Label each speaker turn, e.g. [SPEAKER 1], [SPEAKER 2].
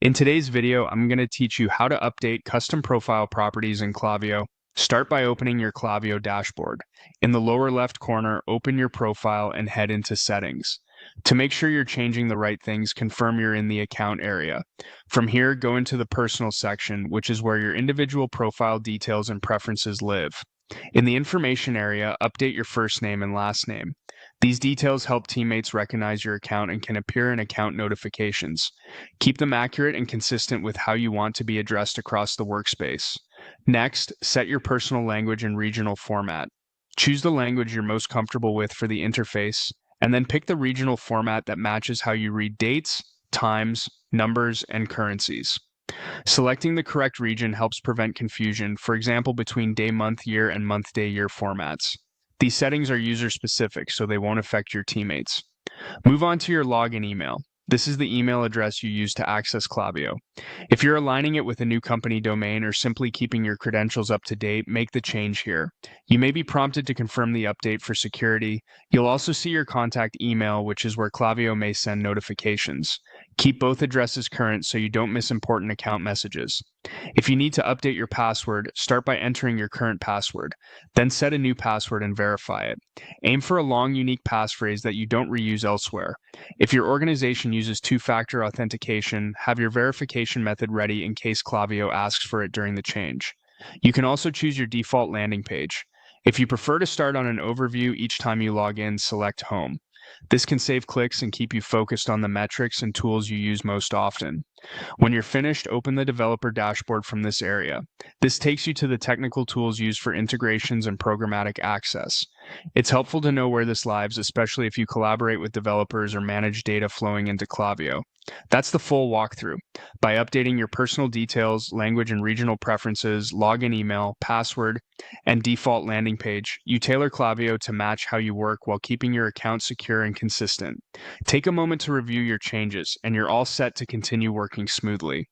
[SPEAKER 1] In today's video, I'm going to teach you how to update custom profile properties in Klaviyo. Start by opening your Klaviyo dashboard. In the lower left corner, open your profile and head into Settings. To make sure you're changing the right things, confirm you're in the Account area. From here, go into the Personal section, which is where your individual profile details and preferences live. In the Information area, update your first name and last name. These details help teammates recognize your account and can appear in account notifications. Keep them accurate and consistent with how you want to be addressed across the workspace. Next, set your personal language and regional format. Choose the language you're most comfortable with for the interface, and then pick the regional format that matches how you read dates, times, numbers, and currencies. Selecting the correct region helps prevent confusion, for example, between day-month-year and month-day-year formats. These settings are user-specific, so they won't affect your teammates. Move on to your login email. This is the email address you use to access Klaviyo. If you're aligning it with a new company domain or simply keeping your credentials up to date, make the change here. You may be prompted to confirm the update for security. You'll also see your contact email, which is where Klaviyo may send notifications. Keep both addresses current so you don't miss important account messages. If you need to update your password, start by entering your current password. Then set a new password and verify it. Aim for a long, unique passphrase that you don't reuse elsewhere. If your organization uses two-factor authentication, have your verification method ready in case Klaviyo asks for it during the change. You can also choose your default landing page. If you prefer to start on an overview each time you log in, select Home. This can save clicks and keep you focused on the metrics and tools you use most often. When you're finished, open the developer dashboard from this area. This takes you to the technical tools used for integrations and programmatic access. It's helpful to know where this lies, especially if you collaborate with developers or manage data flowing into Klaviyo. That's the full walkthrough. By updating your personal details, language and regional preferences, login email, password, and default landing page, you tailor Klaviyo to match how you work while keeping your account secure and consistent. Take a moment to review your changes, and you're all set to continue working smoothly.